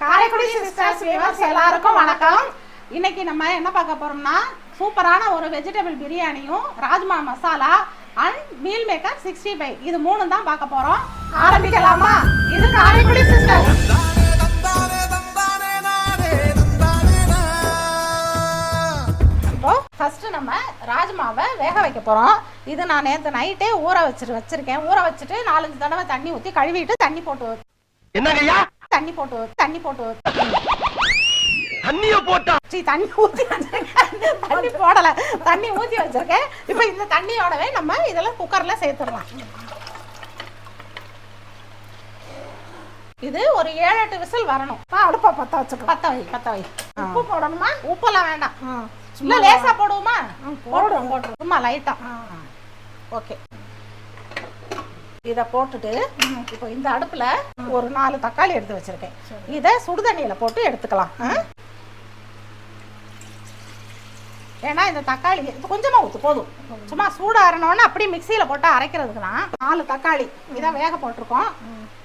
Karaikudi sisters viewers எல்லாருக்கும் வணக்கம். இன்னைக்கு நம்ம என்ன பார்க்க போறோம்னா சூப்பரான ஒரு வெஜிடபிள் பிரியாணியும் rajma masala and meal maker 65 இது மூணு தான் பார்க்க போறோம். ஆரம்பிக்கலாமா? இது காரைக்குடி சிஸ்டர்ஸ். இப்போ ஃபர்ஸ்ட் நம்ம ராஜ்மாவை வேக வைக்க போறோம். இது நான் நேற்று நைட்டே ஊற வச்சிருக்கேன். ஊற வச்சுட்டு 4-5 தடவை தண்ணி ஊற்றி கழுவிட்டு தண்ணி போட்டு என்னங்கய்யா தண்ணி போட்டு தண்ணிய போட்டா தண்ணி ஊத்தி தண்ணி போடல, தண்ணி ஊத்தி வச்சிருக்கேன். இப்ப இந்த தண்ணியோடவே நம்ம இதெல்லாம் குக்கர்ல சேர்த்துடலாம். இது ஒரு 7-8 விசில் வரணும். அடுப்பா பத்த வச்சுக்கலாம். பத்த வை. உப்பு போடணுமா? உப்பெல்லாம் வேண்டாம், சும்மா லேசா போடுவோமா? போடுவோம் சும்மா லைட்டா. ஓகே, இதை போட்டுட்டு இப்போ இந்த அடுப்புல ஒரு 4 தக்காளி எடுத்து வச்சிருக்கேன். இதை சுடுதண்ணியில போட்டு எடுத்துக்கலாம். ஏன்னா இந்த தக்காளி கொஞ்சமா ஊத்து போதும். சும்மா சூடாறணும்னு அப்படியே மிக்சியில போட்டு அரைக்கிறதுக்கு தான். 4 தக்காளி இதை வேக போட்டிருக்கோம்.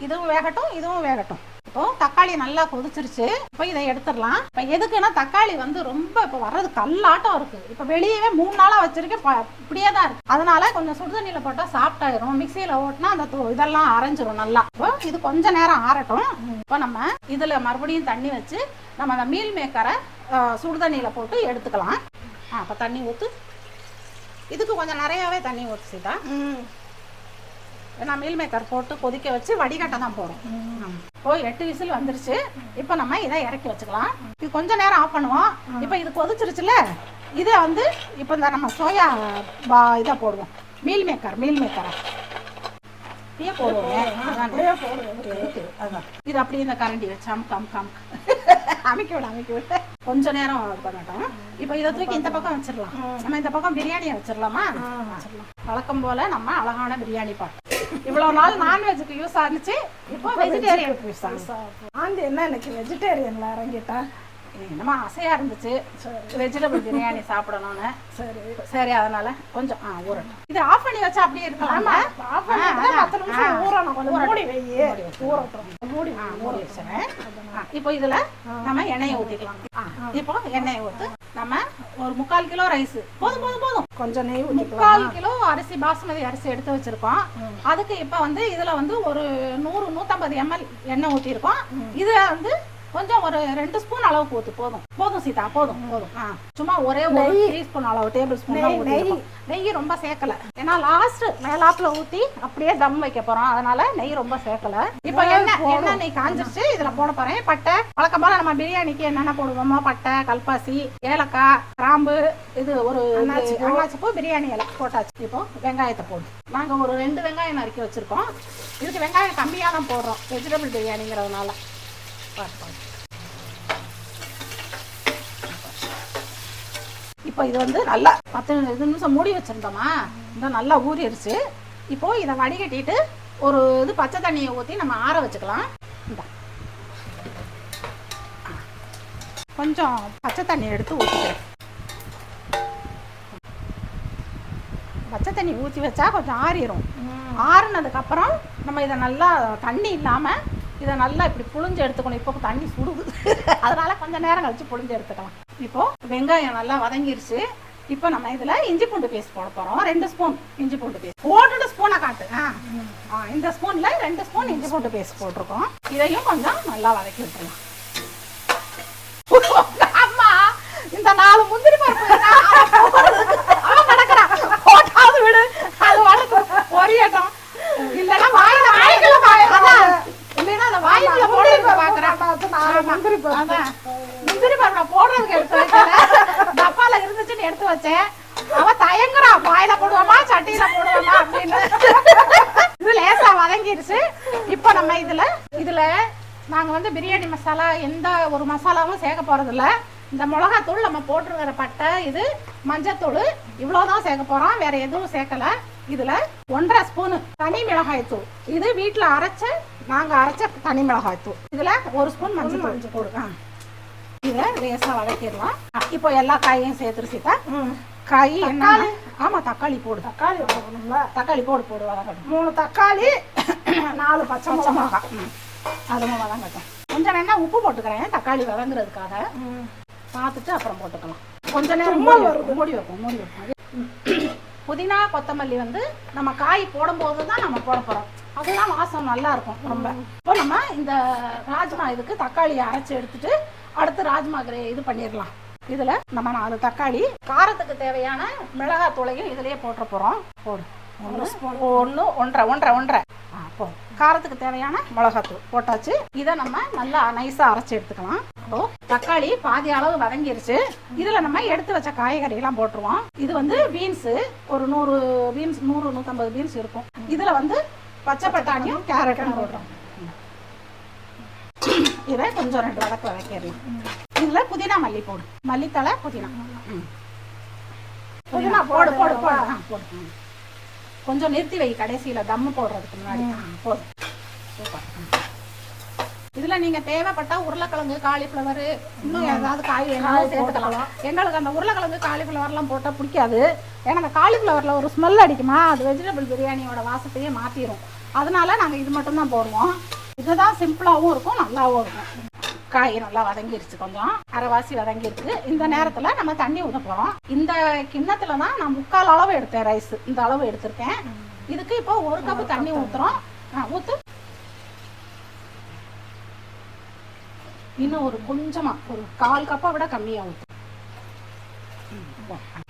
இதுவும் வேகட்டும், இதுவும் வேகட்டும். இப்போ தக்காளி நல்லா கொதிச்சிருச்சு. இப்போ இதை எடுத்துடலாம். இப்போ எதுக்குன்னா தக்காளி வந்து ரொம்ப இப்போ வர்றது கல்லாட்டம் இருக்கு. இப்போ வெளியவே 3 நாளா வச்சிருக்கேன், இப்படியே தான் இருக்கு. அதனால கொஞ்சம் சுடுதண்ணியில போட்டா சாஃப்ட் ஆயிரும். மிக்சியில ஓட்டினா அந்த இதெல்லாம் அரைஞ்சிரும் நல்லா. இப்போ இது கொஞ்ச நேரம் ஆறட்டும். இப்போ நம்ம இதுல மறுபடியும் தண்ணி வச்சு நம்ம அந்த மீல் மேக்கரை சுடுதண்ணியில போட்டு எடுத்துக்கலாம். அப்போ தண்ணி ஊற்று. இதுக்கு கொஞ்சம் நிறையாவே தண்ணி ஊற்று சீதா. நான் மீல் மேக்கர் போட்டு கொதிக்க வச்சு வடிகட்ட தான் போகிறோம். இப்போ 8 விசில் வந்துருச்சு. இப்போ நம்ம இதை இறக்கி வச்சுக்கலாம். இது கொஞ்ச நேரம் ஆஃப் பண்ணுவோம். இப்போ இது கொதிச்சிருச்சுல, இதை வந்து இப்போ இந்த நம்ம சோயா இதை போடுவோம். மீல் மேக்கரை அப்படியே போடுவோம். இது அப்படியே இந்த கரண்டி வச்சு அமைக்க விட கொஞ்ச நேரம் பண்ணட்டும். இப்போ இதை தூக்கி இந்த பக்கம் வச்சிடலாம். நம்ம இந்த பக்கம் பிரியாணியை வச்சிடலாமா? வழக்கம் போல நம்ம அழகான பிரியாணி பாட்டு. இவ்வளவு நாள் நான்வெஜ்ஜுக்கு யூஸ் ஆனிச்சு, இப்போ வெஜிடேரியனுக்கு யூஸ் ஆகுது. ஆண்டி என்ன இன்னைக்கு வெஜிடேரியன்ல இறங்கிட்டா? என்னமா ஆசையா இருந்துச்சு வெஜிடபிள் பிரியாணி சாப்பிடணும்னு. சரி அதனால கொஞ்சம் ஊறட்டும். இது ஆஃப் பண்ணி வச்சா அப்படியே இருக்கலாம். 10 நிமிஷம் ஊறணும். கொஞ்சம் மூடி வை, ஊறட்டும். மூடி வச்சுறேன். இப்போ இதுல நம்ம எண்ணெயை ஊத்திக்கலாம். இப்போ எண்ணெயை ஊத்து. நம்ம ஒரு 3/4 கிலோ ரைஸ் போதும். கொஞ்சம் நெய் 3/4 கிலோ அரிசி, பாசுமதி அரிசி எடுத்து வச்சிருக்கோம். அதுக்கு இப்ப வந்து இதுல வந்து ஒரு 100-150 ml எண்ணெய் ஊத்திருக்கோம். இதுல வந்து கொஞ்சம் ஒரு 2 ஸ்பூன் அளவுக்கு ஊத்து. போதும் சீதா, போதும். சும்மா ஒரே 1 டீஸ்பூன் அளவு, டேபிள் ஸ்பூன் நெய் ரொம்ப சேர்க்கல. ஏன்னா லாஸ்ட் மேலாப்புல ஊத்தி அப்படியே தம் வைக்க போறோம். அதனால நெய் ரொம்ப சேர்க்கல. இப்ப எண்ணெய் நெய் காஞ்சிருச்சு. இதுல போட போறேன் பட்டை. வழக்கம் போல நம்ம பிரியாணிக்கு என்னென்ன போடுவோமோ, பட்டை, கல்பாசி, ஏலக்காய், கிராம்பு, இது ஒரு அன்னாச்சி பூ, பிரியாணி இலை போட்டாச்சு. இப்போ வெங்காயத்தை போடும். நாங்க ஒரு 2 வெங்காயம் நறுக்கி வச்சிருக்கோம். இதுக்கு வெங்காயம் கம்மியா தான் போடுறோம் வெஜிடபிள் பிரியாணிங்கிறதுனால. இப்போ இது வந்து நல்லா 10 நிமிஷம் மூடி வச்சிருந்தோமா, இந்த நல்லா ஊறிடுச்சு. இப்போ இதை வடிகட்டிட்டு ஒரு இது பச்சை தண்ணியை ஊற்றி நம்ம ஆற வச்சுக்கலாம். கொஞ்சம் பச்சை தண்ணி எடுத்து ஊற்றிக்கிறேன். பச்சை தண்ணி ஊற்றி வச்சா கொஞ்சம் ஆறிடும். ஆறுனதுக்கு அப்புறம் நம்ம இதை நல்லா தண்ணி இல்லாமல் இதை நல்லா இப்படி புழிஞ்சு எடுத்துக்கணும். இப்போ தண்ணி சுடுது, அதனால கொஞ்சம் நேரம் கழிச்சு புழிஞ்சு எடுத்துக்கலாம். இப்போ வெங்காயம் நல்லா வதங்கிருச்சு. இப்போ நம்ம இதுல இஞ்சி பூண்டு பேஸ்ட் போட போறோம். 2 ஸ்பூன் இஞ்சி பூண்டு பேஸ்ட் போட்டுட்டு ஸ்பூனை காட்டு. இந்த ஸ்பூன்ல 2 ஸ்பூன் இஞ்சி பூண்டு பேஸ்ட் போட்டிருக்கோம். இதையும் கொஞ்சம் நல்லா வதக்கி விட்டுருலாம். அம்மா இந்த 4 முந்திரி பருப்பு நடக்கிறான், போட்டாவது விடு, அது வளர்த்து பொரியட்டும். இல்லைன்னா வாயில முந்திரி பருப்பு போடுறதுக்கு எடுத்து வச்சேன். டப்பால இருந்துச்சுன்னு எடுத்து வச்சேன். அவ தயங்குறா, வாயில போடுவோமா சட்டியில போடுவோமா அப்படின்னு. இது லேசா வதங்கிருச்சு. இப்போ நம்ம இதுல நாங்க வந்து பிரியாணி மசாலா எந்த ஒரு மசாலாவும் சேர்க்க போறது இல்ல. இந்த மிளகாத்தூள் நம்ம போட்டுருக்கிற பட்டை, இது மஞ்சத்தூள், இவ்வளவுதான் சேர்க்க போறோம். வேற எதுவும் சேர்க்கல. இதுல 1.5 ஸ்பூனு தனி மிளகாய் தூள், இது வீட்டுல நாங்க அரைச்ச தனி மிளகாய் தூள். இதுல 1 ஸ்பூன் மஞ்சள் போடு. இதை லேசா வதக்கிடலாம். இப்போ எல்லா காயையும் சேர்த்துருச்சுட்டா. காய் என்ன? ஆமா தக்காளி போடு. தக்காளி போடணுங்களா? தக்காளி போடு வதக்கட்டும். 3 தக்காளி 4 பச்சை மிளகாய். அதுவும் வதங்கட்டும். கொஞ்சம் வேணா உப்பு போட்டுக்கிறேன் தக்காளி வதங்குறதுக்காக. பார்த்துட்டு அப்புறம் போட்டுக்கலாம். கொஞ்ச நேரம் மூடி வைப்போம். புதினா கொத்தமல்லி வந்து நம்ம காய் போடும்போது தான் நம்ம போட போகிறோம். அதுதான் வாசம் நல்லா இருக்கும் ரொம்ப. இப்போ நம்ம இந்த ராஜ்மா இதுக்கு தக்காளியை அரைச்சி எடுத்துட்டு அடுத்து ராஜ்மா இது பண்ணிடலாம். இதில் நம்ம 4 தக்காளி, காரத்துக்கு தேவையான மிளகாய் தூளையும் இதிலேயே போட்டுற போகிறோம். போடு 1 1.5 போ. காரத்துக்கு தேவையான மிளகாத்தூள் போட்டாச்சு. இதை நம்ம நல்லா நைஸாக அரைச்சி எடுத்துக்கலாம். இப்போ தக்காளி பாதி அளவு வதங்கிருச்சு. இதில் நம்ம எடுத்து வச்ச காய்கறியெல்லாம் போட்டுருவோம். இது வந்து பீன்ஸு ஒரு 100 பீன்ஸ் 100-150 பீன்ஸ் இருக்கும். இதில் வந்து பச்சை பட்டாணியும் கேரட்டும் போடுறோம். இதை கொஞ்சம் 2 வதக்க வைக்கிறேன். இதில் புதினா மல்லி போடு. மல்லித்தலை புதினா புதினா போடு போடு போடு போடு. கொஞ்சம் நிறுத்தி வை கடைசியில் தம்மு போடுறதுக்கு முன்னாடி. போதும். சூப்பர். இதில் நீங்கள் தேவைப்பட்டா உருளைக்கிழங்கு, காலிஃப்ளவர், இன்னும் ஏதாவது காய் வேணாலும் சேர்த்துக்கலாம். எங்களுக்கு அந்த உருளைக்கிழங்கு காலிஃப்ளவர்லாம் போட்டால் பிடிக்காது. ஏன்னா அந்த காலிஃப்ளவரில் ஒரு ஸ்மெல் அடிக்குமா, அது வெஜிடபிள் பிரியாணியோட வாசத்தையே மாற்றிடும். அதனால நாங்கள் இது மட்டும்தான் போடுவோம். இதுதான் சிம்பிளாகவும் இருக்கும், நல்லாவும் இருக்கும். காய் நல்லா வதங்கிருச்சு, கொஞ்சம் அரைவாசி வதங்கிருக்கு. இந்த நேரத்தில் நம்ம தண்ணி ஊற்ற போகிறோம். இந்த கிண்ணத்தில் தான் நான் 3/4 அளவு எடுத்தேன் ரைஸ். இந்த அளவு எடுத்திருக்கேன். இதுக்கு இப்போ 1 கப்பு தண்ணி ஊற்றுறோம். ஊற்று. இன்னும் ஒரு கொஞ்சமாக ஒரு 1/4 கப்பை விட கம்மியாக ஊற்று.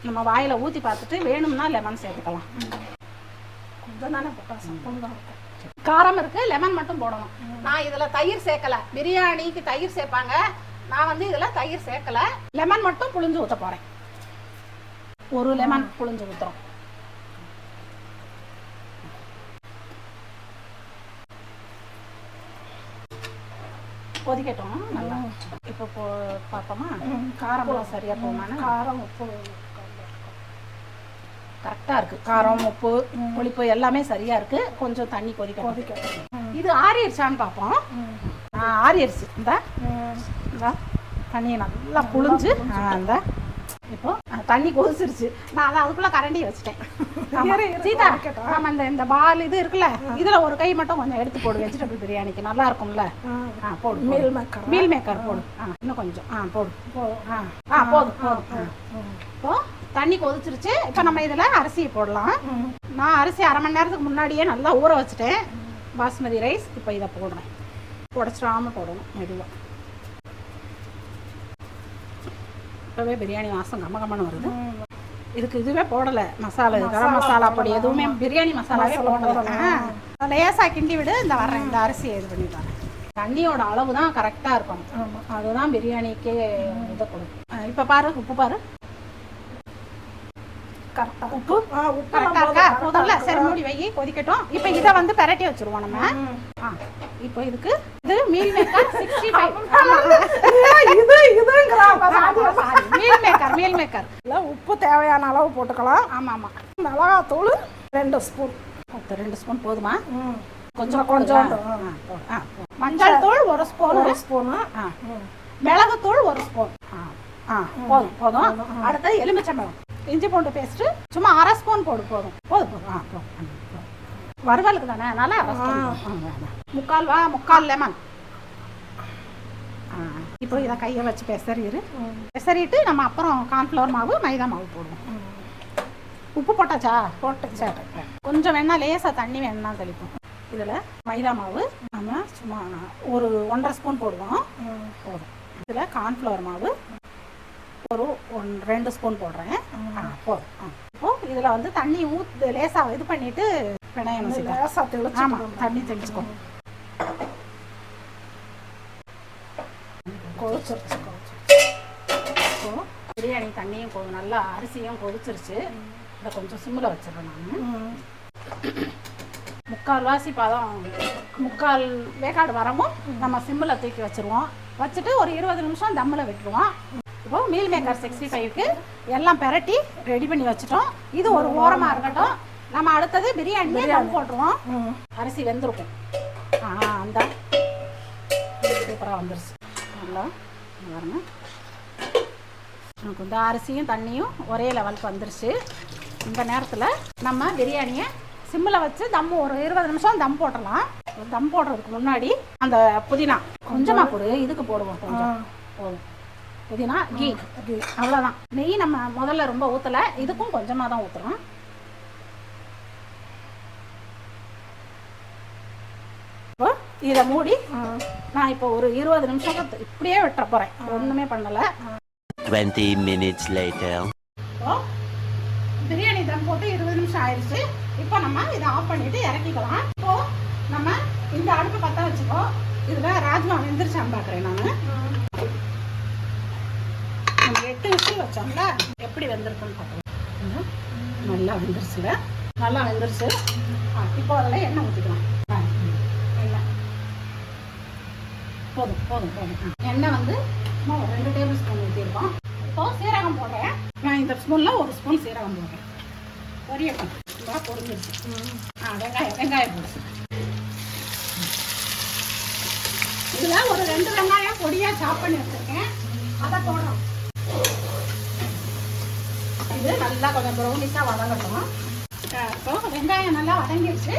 நம்ம வாயில் ஊற்றி பார்த்துட்டு வேணும்னா லெமன் சேர்த்துக்கலாம். கொஞ்சம் தானே போட்டால் காரம் இருக்கு, லெமன் மட்டும் போடணும். நான் இதில் தயிர் சேர்க்கல. பிரியாணிக்கு தயிர் சேர்ப்பாங்க, நான் வந்து இதில் தயிர் சேர்க்கல. லெமன் மட்டும் புளிஞ்சு ஊற்ற போகிறேன். 1 லெமன் புளிஞ்சு ஊற்றுறோம். கொதிக்கட்டும் நல்லா. இப்போ பார்ப்போமா காரம்லாம் சரியாக போகுமான்னு. காரம் உப்பு கரெக்டாக இருக்குது. காரம் உப்பு புளிப்பு எல்லாமே சரியாக இருக்குது. கொஞ்சம் தண்ணி கொதிக்கட்டும். இது ஆறிடுச்சான்னு பார்ப்போம். ஆறிடுச்சு. இந்த தண்ணியை நல்லா புளிஞ்சு இந்த இப்போ தண்ணி கொதிச்சிருச்சு. நான் அதை அதுக்குள்ளே கரண்டி வச்சுட்டேன். சீதா ஆமாம், இந்த பால் இது இருக்குல்ல, இதில் ஒரு கை மட்டும் கொஞ்சம் எடுத்து போடு. வெஜிடபிள் பிரியாணிக்கு நல்லா இருக்கும்ல. போடு. மீல் மேக்கர் போடு. இன்னும் கொஞ்சம் போடு. போதும் போதும். இப்போ தண்ணி கொதிச்சிருச்சு. இப்போ நம்ம இதில் அரிசியை போடலாம். நான் அரிசி 1/2 மணி நேரத்துக்கு முன்னாடியே நல்லா ஊற வச்சுட்டேன். பாஸ்மதி ரைஸ். இப்போ இதை போடுறேன். உடச்சிடாமல் போடணும் மெதுவாக. இப்போவே பிரியாணி வாசம் கம்மகம்மன்னு வருது. இதுக்கு இதுவே போடலை மசாலா, கரம் மசாலா பொடி எதுவுமே, பிரியாணி மசாலாவே போடலை. லேசாக கிண்டி விடு. இந்த வர்றேன், இந்த அரிசியை இது பண்ணி தரேன். தண்ணியோட அளவு தான் கரெக்டாக இருக்கணும். அதுதான் பிரியாணிக்கே இதை கொடுக்கும். இப்போ பாரு, உப்பு பாரு. உப்பு கரெக்டாக இருக்கா? போதும்ல. சரி, மூடி வை, கொதிக்கட்டும். இப்போ இதை வந்து பிரட்டி வச்சுருவோம் நம்ம. இப்போ இதுக்கு இது மீல் மேக்கர் 65. மீல் மேக்கர் உப்பு தேவையான அளவு போட்டுக்கலாம். ஆமாம் ஆமாம். மிளகாத்தூள் 2 ஸ்பூன். 2 ஸ்பூன் போதுமா? கொஞ்சம் கொஞ்சம். மஞ்சள் தூள் 1 ஸ்பூன். 1 ஸ்பூனு. மிளகுத்தூள் 1 ஸ்பூன். போதும் போதும். அடுத்தது எலுமிச்சம்பழம், இஞ்சி பூண்டு பேஸ்ட்டு சும்மா 1/2 ஸ்பூன் போடு. போதும் போதும். வறுவலுக்கு தானே, நல்லா 3/4 லெமன். இப்போ இதை கையை வச்சு பெசறிட்டு நம்ம அப்புறம் கார்ன்ஃப்ளவர் மாவு, மைதா மாவு போடுவோம். உப்பு போட்டாச்சா? போட்டு. கொஞ்சம் வேணா லேசாக தண்ணி வேணும்னா தெளிப்போம். இதில் மைதா மாவு நம்ம சும்மா ஒரு 1/2 ஸ்பூன் போடுவோம். போதும். இதில் கார்ன்ஃப்ளவர் மாவு ஒரு 2 ஸ்பூன் போடுறேன். போதும். இப்போது இதில் வந்து தண்ணி லேசாக இது பண்ணிவிட்டு பிணையணும். லேசாக தெளிச்சு. ஆமாம், தண்ணி தெளிச்சுக்கோ. கொதிச்சிருச்சு. பிரியாணி தண்ணியும் நல்லா அரிசியும் கொதிச்சிருச்சு. இதை கொஞ்சம் சிம்மில் வச்சிடறேன் நான். 3/4 வாசி பதம், 3/4 வேக்காடு வரவும் நம்ம சிம்மில் தூக்கி வச்சுருவோம். வச்சுட்டு ஒரு 20 நிமிஷம் தம்மில் விட்டுருவோம். இப்போ மீல் மேக்கர் 65க்கு எல்லாம் பெரட்டி ரெடி பண்ணி வச்சுட்டோம். இது ஒரு ஓரமாக இருக்கட்டும். நம்ம அடுத்தது பிரியாணி தம் போட்டுருவோம். அரிசி வெந்திருக்கும். அந்த சூப்பராக வந்துருச்சு. நல்லா பாருங்க. எனக்கு இந்த அரிசியும் தண்ணியும் ஒரே லெவலுக்கு வந்துருச்சு. இந்த நேரத்தில் நம்ம பிரியாணியை சிம்மில் வச்சு தம் ஒரு 20 நிமிஷம் தம் போட்டுடலாம். தம் போடுறதுக்கு முன்னாடி அந்த புதினா கொஞ்சமா போடு, இதுக்கு போடுவோம் கொஞ்சம் போதும். புதினா கீ அவ்வளோதான். நெய் நம்ம முதல்ல ரொம்ப ஊற்றலை, இதுக்கும் கொஞ்சமாக தான் ஊற்றுறோம். இப்போ இதை மூடி நான் இப்போ ஒரு 20 நிமிஷம் இப்படியே விட்டுற போகிறேன், ஒன்றுமே பண்ணலை. 20 minutes later. இப்போ பிரியாணி தம் போட்டு 20 நிமிஷம் ஆயிடுச்சு. இப்போ நம்ம இதை ஆஃப் பண்ணிட்டு இறக்கிக்கலாம். இப்போ நம்ம இந்த அடுப்பு பற்ற வச்சுக்கோ. இதில் ராஜ்மா வெந்துருச்சான்னு பார்க்குறேன் நான். நம்ம 8 விசில் வச்சோம்ல, எப்படி வெந்திருக்குன்னு பார்க்கலாம். நல்லா வெந்துருச்சுல, நல்லா வெந்துருச்சு. இப்போ அதில் எண்ணெய் ஊற்றிக்கலாம். எண்ணெய் போதும் போதும் போதும். எண்ணெய் வந்து 2 டேபிள் ஸ்பூன் ஊற்றிருக்கோம். இப்போ சீரகம் போடுறேன். நான் இந்த ஸ்பூனில் 1 ஸ்பூன் சீரகம் போடுறேன். பொரியட்டும். நல்லா பொரிஞ்சிருச்சு. வெங்காயம் போடுச்சு. இதில் ஒரு 2 வெங்காயம் பொடியாக சாப் பண்ணி வச்சுருக்கேன், அதை போடுறோம். இது நல்லா கொஞ்சம் ப்ரௌனிஷாக வதங்கட்டும். இப்போ வெங்காயம் நல்லா வதங்கிடுச்சு.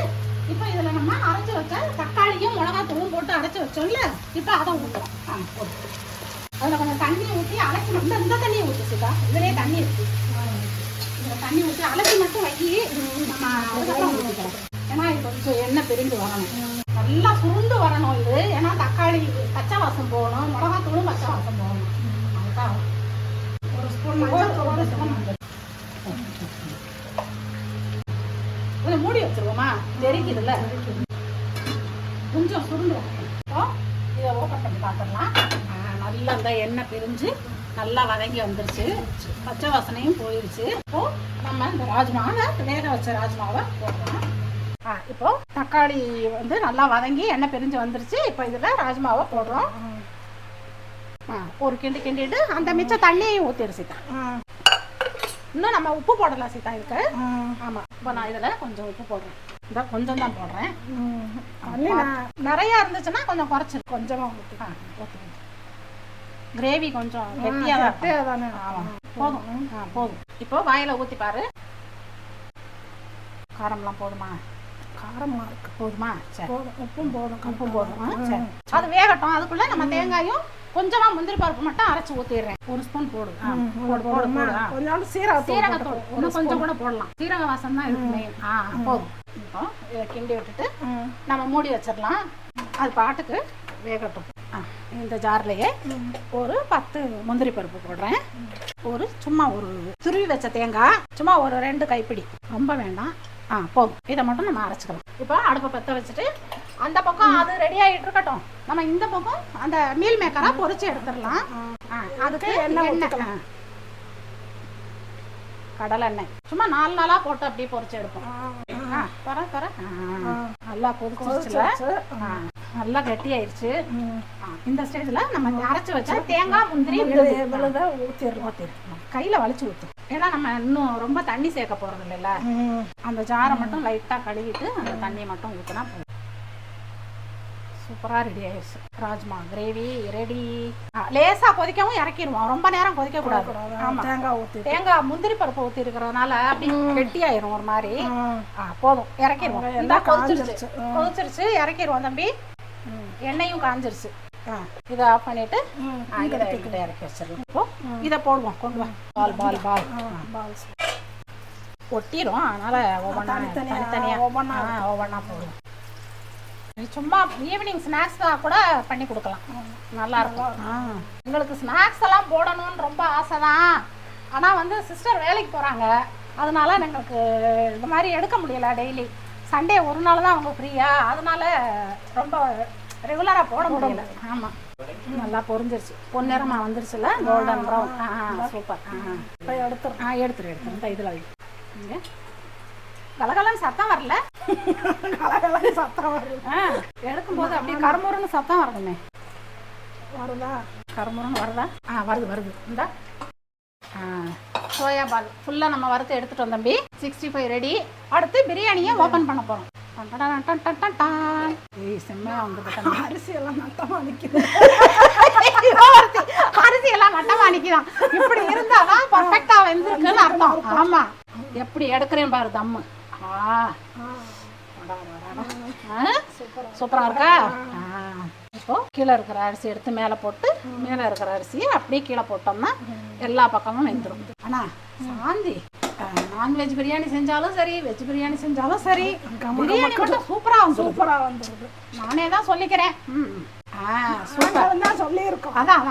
இப்போ இதில் நம்ம அரைச்சி வச்ச தக்காளியும் மிளகாத்தூளும் போட்டு அரைச்சி வச்சோம்ல, இப்போ அதை ஊற்றுறோம். போட்டு அதில் கொஞ்சம் தண்ணி ஊற்றி அலசி மட்டும், இந்த தண்ணியை ஊற்றிச்சுக்கா, இதிலே தண்ணி இருக்கு, இதில் தண்ணி ஊற்றி அலசி மட்டும் வைக்கி நம்ம அதுக்கப்புறம் ஊற்றிக்கலாம். ஏன்னா இது கொஞ்சம் எண்ணெய் பிரிஞ்சு வரணும், நல்லா சுருண்டு வரணும் இது. ஏன்னா தக்காளி பச்சை வாசம் போகணும், மிளகாத்தூளும் பச்சை வாசம் போகணும். அதுதான் 1 ஸ்பூன் மஞ்சள், 1 ஸ்பூன் மஞ்சள் கொஞ்சம் மூடி வச்சிருவோமா, தெரிக்குதுல்ல, கொஞ்சம் சுருண்டு வரணும். இதை ஓப்பன் பண்ணி பார்த்துடலாம். நல்லா இந்த எண்ணெய் பிரிஞ்சு நல்லா வதங்கி வந்துருச்சு, பச்சை வாசனையும் போயிடுச்சு. இப்போ நம்ம இந்த ராஜ்மாவை, வேக வச்ச ராஜ்மாவை போடலாம். இப்போ தக்காளி வந்து நல்லா வதங்கி எண்ணெய் பிரிஞ்சு வந்துருச்சு. இப்போ இதில் ராஜ்மாவை போடுறோம். ஒரு கிண்டி கிண்டிட்டு அந்த மிச்சம் தண்ணியையும் ஊற்றிடு சீதா. இன்னும் நம்ம உப்பு போடலாம் சீதா இதுக்கு. ஆமாம், இப்போ நான் இதில் கொஞ்சம் உப்பு போடுறேன். இந்த கொஞ்சம் தான் போடுறேன். நிறையா இருந்துச்சுன்னா கொஞ்சம் குறைச்சிரு, கொஞ்சமாக ஊற்றி. கிரேவி கொஞ்சம் கெட்டியாக தானே. ஆமாம், போதும் போதும். இப்போ வாயில் ஊற்றி பாரு. காரம்லாம் போதுமா? காரமாக இருக்கு, போதுமா? சரி, உப்பும் போதும், உப்பும் போதும். சரி, அது வேகட்டும். அதுக்குள்ளே நம்ம தேங்காயும் கொஞ்சமாக முந்திரி பருப்பு மட்டும் அரைச்சி ஊற்றிடுறேன். 1 ஸ்பூன் போடு. கொஞ்சோண்டு சீரகத்தூள் இன்னும் கொஞ்சம் கூட போடலாம், சீரக வாசம் தான் இருக்கு மெயின். போதும். இப்போ இதை கிண்டி விட்டுட்டு நம்ம மூடி வச்சிடலாம். அது பாட்டுக்கு வேகட்டும். இந்த ஜார்லேயே ஒரு 10 முந்திரி பருப்பு போடுறேன். சும்மா ஒரு துருவி வச்ச தேங்காய், சும்மா ஒரு 2 கைப்பிடி, ரொம்ப வேண்டாம். போதும். இதை மட்டும் நம்ம அரைச்சிக்கலாம். இப்போ அடுப்பை பற்ற வச்சுட்டு அந்த பக்கம் அது ரெடி ஆகிட்டு இருக்கட்டும். நம்ம இந்த பக்கம் அந்த மீல் மேக்கரா பொரிச்சு எடுத்துடலாம். அதுக்கு எண்ணெய், கடலை எண்ணெய் சும்மா 4 நாளாக போட்டு அப்படியே பொரிச்சு எடுப்போம். நல்லா கொதிச்சிருச்சுல, நல்லா கெட்டி ஆயிடுச்சு. இந்த ஸ்டேஜில் நம்ம அரைச்சி வச்சா தேங்காய் முந்திரி விழுத ஊற்றிடணும். கையில் வலிச்சு ஊற்றும். ஏன்னா நம்ம இன்னும் ரொம்ப தண்ணி சேர்க்க போகிறது இல்லைல்ல, அந்த ஜாரை மட்டும் லைட்டாக கழுவிட்டு அந்த தண்ணியை மட்டும் ஊற்றினா போதும். சூப்பராக ரெடி ஆயிடுச்சு. Rajma gravy ready. லேசாக கொதிக்கவும் இறக்கிடுவோம், ரொம்ப நேரம் கொதிக்கக்கூடாது. ஆமாம், தேங்காய் முந்திரி பருப்பு ஊற்றி இருக்கிறதுனால அப்படி கெட்டி ஆயிரும் ஒரு மாதிரி. போதும், இறக்கிடுவோம். எல்லாம் கொதிச்சிருச்சு, இறக்கிடுவோம் தம்பி. எண்ணெயும் காஞ்சிருச்சு. இதை ஆஃப் பண்ணிட்டு இறக்கி வச்சிடலாம். இப்போ இதை போடுவோம். கொண்டு வா. பால் ஒட்டிடும், அதனால ஒவ்வொன்றா தனித்தனியாக ஒவ்வொன்றா போடுவோம். சும்மா ஈவினிங் ஸ்நாக்ஸ் தான் கூட பண்ணி கொடுக்கலாம், நல்லா இருக்கும். எங்களுக்கு ஸ்நாக்ஸ் எல்லாம் போடணும்னு ரொம்ப ஆசை தான். ஆனால் வந்து சிஸ்டர் வேலைக்கு போகிறாங்க, அதனால எங்களுக்கு இந்த மாதிரி எடுக்க முடியலை. டெய்லி சண்டே ஒரு நாள் தான் அவங்க ஃப்ரீயா, அதனால ரொம்ப ரெகுலராக போட முடியல. ஆமாம், நல்லா பொரிஞ்சிருச்சு, பொன்னிறமாக வந்துருச்சுல, கோல்டன் ப்ரௌன். சூப்பர். இப்போ எடுத்துரு. இந்த இதில் இங்கே கலகலன்னு சத்தம் வரல, கலகலன்னு சத்தம் வரல. எடுக்கும்போது அப்படியே கருமுருன்னு சத்தம் வரணுமே. வருதா? கருமுருன்னு வருதா? வருது. இந்த சோயா பால் ஃபுல்லாக நம்ம வறுத்து எடுத்துகிட்டு வந்தோம் தம்பி. 65 ரெடி. அடுத்து பிரியாணியை ஓப்பன் பண்ண போகிறோம். செம்மையாக வந்து அரிசி எல்லாம் நட்டமாக நிற்கிது. அரிசி எல்லாம் நட்டமாக நிற்கிதான். இப்படி இருந்தால் தான் பர்ஃபெக்டாக வெந்திருக்குன்னு அர்த்தம். ஆமாம், எப்படி எடுக்கிறேன் பாரு தம்மு. சூப்பர். சூப்பரா இருக்கா? இப்போ கீழே இருக்கிற அரிசி எடுத்து மேலே போட்டு மேலே இருக்கிற அரிசியை அப்படியே கீழே போட்டோம்னா எல்லா பக்கமும் வெந்துடும். ஆனா சாந்தி நான்வெஜ் பிரியாணி செஞ்சாலும் சரி, வெஜ் பிரியாணி செஞ்சாலும் சரி, பிரியாணி மட்டும் சூப்பரா வந்துருது. நானே தான் சொல்லிக்கிறேன். சூப்பர் தான் சொல்லியிருக்கோம். அதான்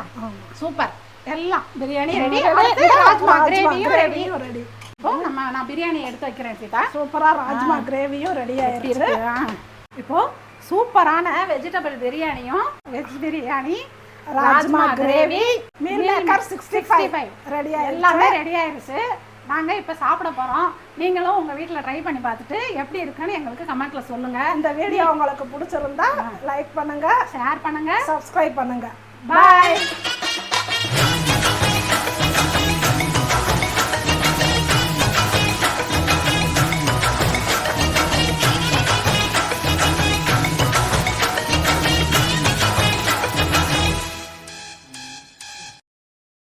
சூப்பர். எல்லாம் பிரியாணி ரெடி, ராஜ்மா கிரேவியும் ரெடி. இப்போ நான் பிரியாணி எடுத்து வைக்கிறேன் சீதா. சூப்பரா ராஜ்மா கிரேவியும் ரெடி ஆயிடுச்சு. இப்போ சூப்பரான வெஜிடபிள் பிரியாணியும் veg biryani, rajma gravy, meal maker 65 ready ஆயிடுச்சு. எல்லாமே ரெடி ஆயிடுச்சு. நாங்கள் இப்போ சாப்பிட போகிறோம். நீங்களும் உங்கள் வீட்டில் ட்ரை பண்ணி பார்த்துட்டு எப்படி இருக்குன்னு எங்களுக்கு கமெண்ட்டில் சொல்லுங்கள். இந்த வீடியோ உங்களுக்கு பிடிச்சிருந்தா லைக் பண்ணுங்கள், ஷேர் பண்ணுங்கள், சப்ஸ்கிரைப் பண்ணுங்கள். பாய்.